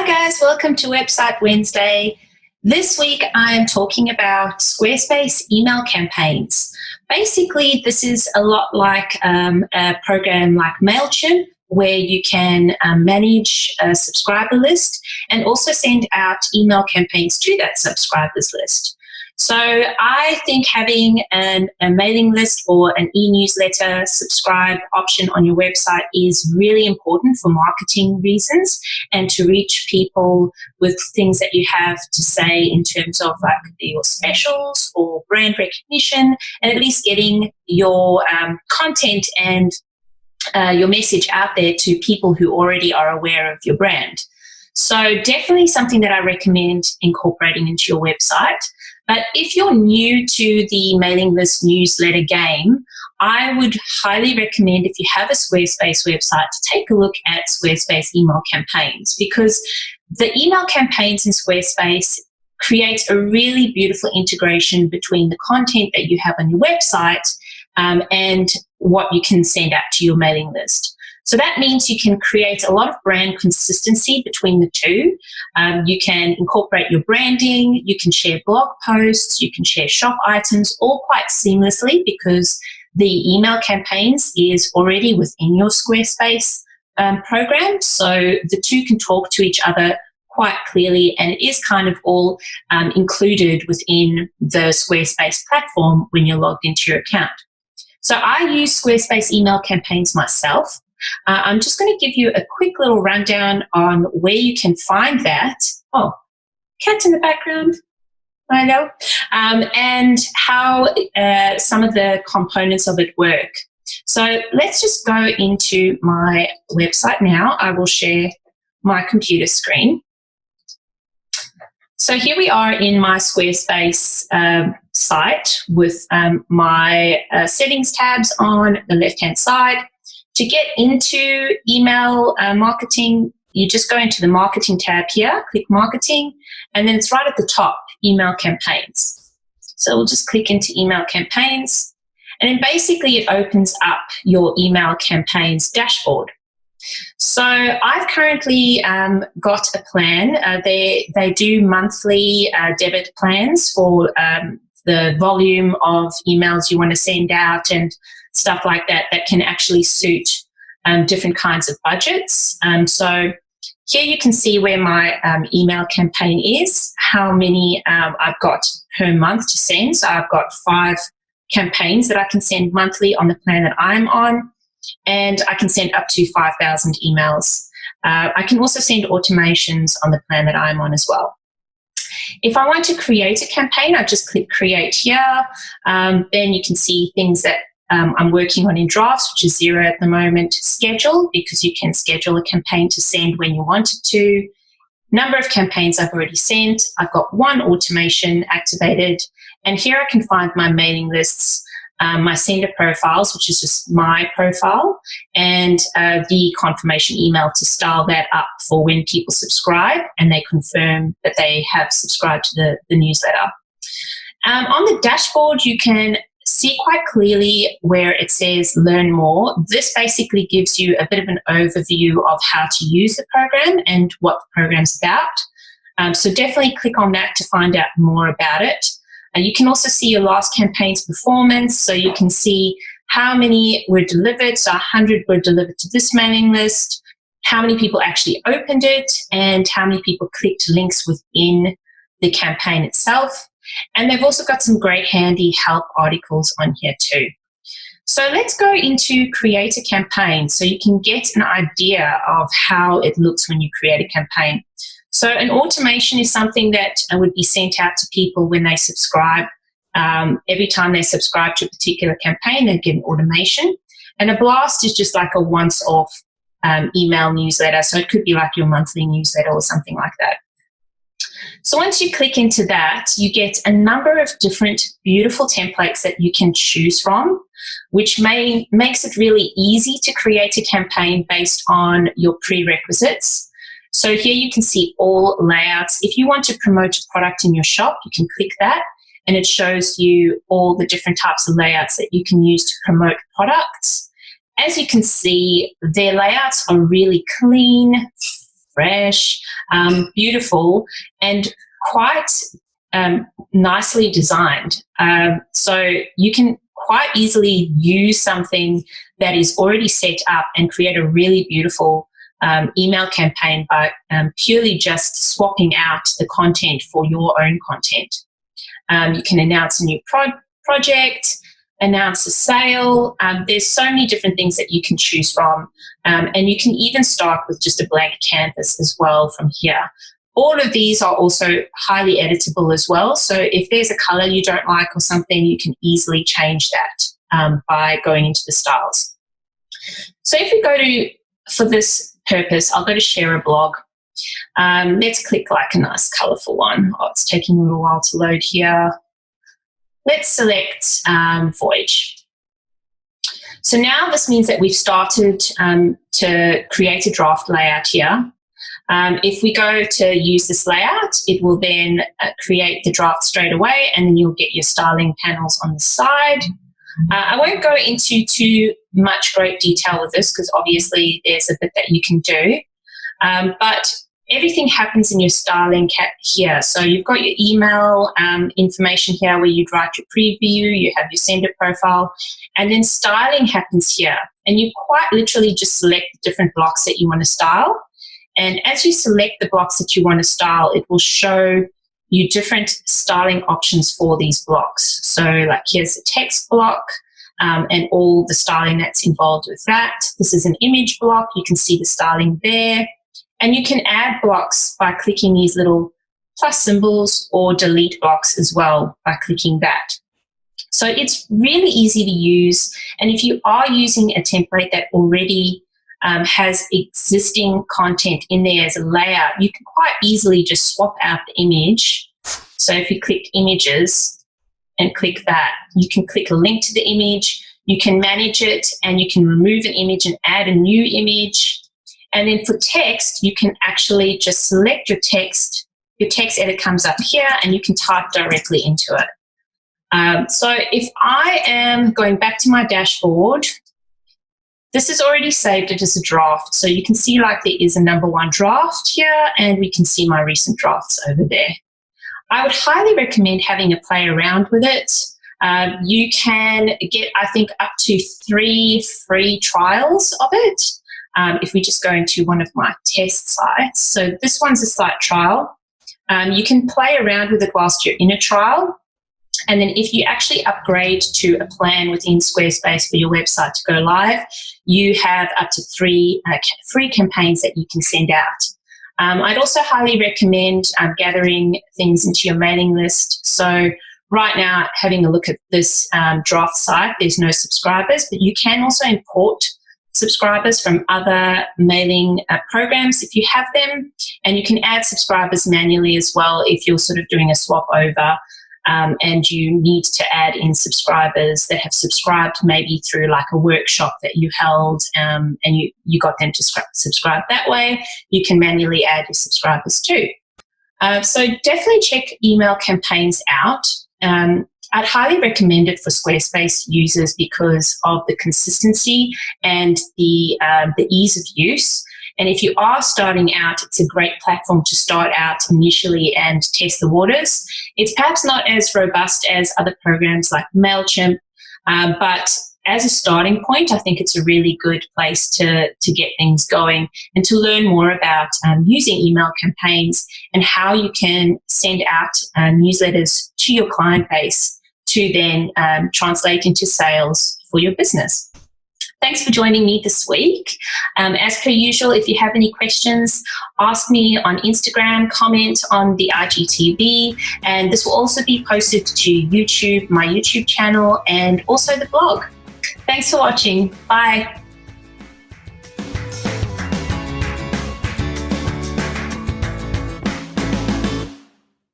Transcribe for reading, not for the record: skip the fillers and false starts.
Hi guys, welcome to Website Wednesday. This week I am talking about Squarespace email campaigns. Basically, this is a lot like a program like MailChimp, where you can manage a subscriber list and also send out email campaigns to that subscribers list. So I think having a mailing list or an e-newsletter subscribe option on your website is really important for marketing reasons and to reach people with things that you have to say in terms of like your specials or brand recognition, and at least getting your content and your message out there to people who already are aware of your brand. So definitely something that I recommend incorporating into your website. But if you're new to the mailing list newsletter game, I would highly recommend, if you have a Squarespace website, to take a look at Squarespace email campaigns, because the email campaigns in Squarespace create a really beautiful integration between the content that you have on your website and what you can send out to your mailing list. So that means you can create a lot of brand consistency between the two. You can incorporate your branding, you can share blog posts, you can share shop items, all quite seamlessly because the email campaigns is already within your Squarespace program. So the two can talk to each other quite clearly, and it is kind of all included within the Squarespace platform when you're logged into your account. So I use Squarespace email campaigns myself. I'm just going to give you a quick little rundown on where you can find that. Oh, cat in the background. I know. And how some of the components of it work. So let's just go into my website now. I will share my computer screen. So here we are in my Squarespace site with my settings tabs on the left-hand side. To get into email marketing, you just go into the marketing tab here, click marketing, and then it's right at the top, email campaigns. So we'll just click into email campaigns, and then basically it opens up your email campaigns dashboard. So I've currently got a plan. They do monthly debit plans for the volume of emails you want to send out and stuff like that can actually suit different kinds of budgets. So here you can see where my email campaign is, how many I've got per month to send. So I've got 5 campaigns that I can send monthly on the plan that I'm on, and I can send up to 5,000 emails. I can also send automations on the plan that I'm on as well. If I want to create a campaign, I just click create here. Then you can see things that I'm working on in drafts, which is 0 at the moment. Schedule, because you can schedule a campaign to send when you want it to. Number of campaigns I've already sent. I've got 1 automation activated. And here I can find my mailing lists, my sender profiles, which is just my profile, and the confirmation email to style that up for when people subscribe and they confirm that they have subscribed to the newsletter. On the dashboard, you can see quite clearly where it says learn more. This basically gives you a bit of an overview of how to use the program and what the program's about. So definitely click on that to find out more about it. You can also see your last campaign's performance, so you can see how many were delivered. So 100 were delivered to this mailing list, how many people actually opened it, and how many people clicked links within the campaign itself. And they've also got some great handy help articles on here too. So let's go into create a campaign so you can get an idea of how it looks when you create a campaign. So an automation is something that would be sent out to people when they subscribe. Every time they subscribe to a particular campaign, they get an automation. And a blast is just like a once-off email newsletter. So it could be like your monthly newsletter or something like that. So once you click into that, you get a number of different beautiful templates that you can choose from, which makes it really easy to create a campaign based on your prerequisites. So here you can see all layouts. If you want to promote a product in your shop, you can click that, and it shows you all the different types of layouts that you can use to promote products. As you can see, their layouts are really clean, fresh, beautiful, and quite nicely designed. So you can quite easily use something that is already set up and create a really beautiful email campaign by purely just swapping out the content for your own content. You can announce a new project, announce a sale. There's so many different things that you can choose from. And you can even start with just a blank canvas as well from here. All of these are also highly editable as well. So if there's a color you don't like or something, you can easily change that by going into the styles. So if we go to, for this purpose, I'll go to share a blog. Let's click like a nice colorful one. Oh, it's taking a little while to load here. Let's select Voyage. So now this means that we've started to create a draft layout here. If we go to use this layout, it will then create the draft straight away, and then you'll get your styling panels on the side. I won't go into too much great detail with this because obviously there's a bit that you can do. But everything happens in your styling here. So you've got your email information here where you'd write your preview, you have your sender profile, and then styling happens here. And you quite literally just select the different blocks that you want to style. And as you select the blocks that you want to style, it will show you different styling options for these blocks. So like here's a text block and all the styling that's involved with that. This is an image block. You can see the styling there. And you can add blocks by clicking these little plus symbols, or delete blocks as well by clicking that. So it's really easy to use. And if you are using a template that already has existing content in there as a layout, you can quite easily just swap out the image. So if you click images and click that, you can click a link to the image, you can manage it, and you can remove an image and add a new image. And then for text, you can actually just select your text. Your text edit comes up here and you can type directly into it. So if I am going back to my dashboard, this is already saved it as a draft. So you can see like there is a #1 draft here, and we can see my recent drafts over there. I would highly recommend having a play around with it. You can get, I think, up to 3 free trials of it. If we just go into one of my test sites. So this one's a site trial. You can play around with it whilst you're in a trial. And then if you actually upgrade to a plan within Squarespace for your website to go live, you have up to 3 free campaigns that you can send out. I'd also highly recommend gathering things into your mailing list. So right now, having a look at this draft site, there's no subscribers, but you can also import subscribers from other mailing programs if you have them, and you can add subscribers manually as well if you're sort of doing a swap over and you need to add in subscribers that have subscribed maybe through like a workshop that you held and you got them to subscribe that way. You can manually add your subscribers too. So definitely check email campaigns out. I'd highly recommend it for Squarespace users because of the consistency and the ease of use. And if you are starting out, it's a great platform to start out initially and test the waters. It's perhaps not as robust as other programs like MailChimp, but as a starting point, I think it's a really good place to get things going and to learn more about using email campaigns and how you can send out newsletters to your client base to then translate into sales for your business. Thanks for joining me this week. As per usual, if you have any questions, ask me on Instagram, comment on the IGTV, and this will also be posted to YouTube, my YouTube channel, and also the blog. Thanks for watching. Bye.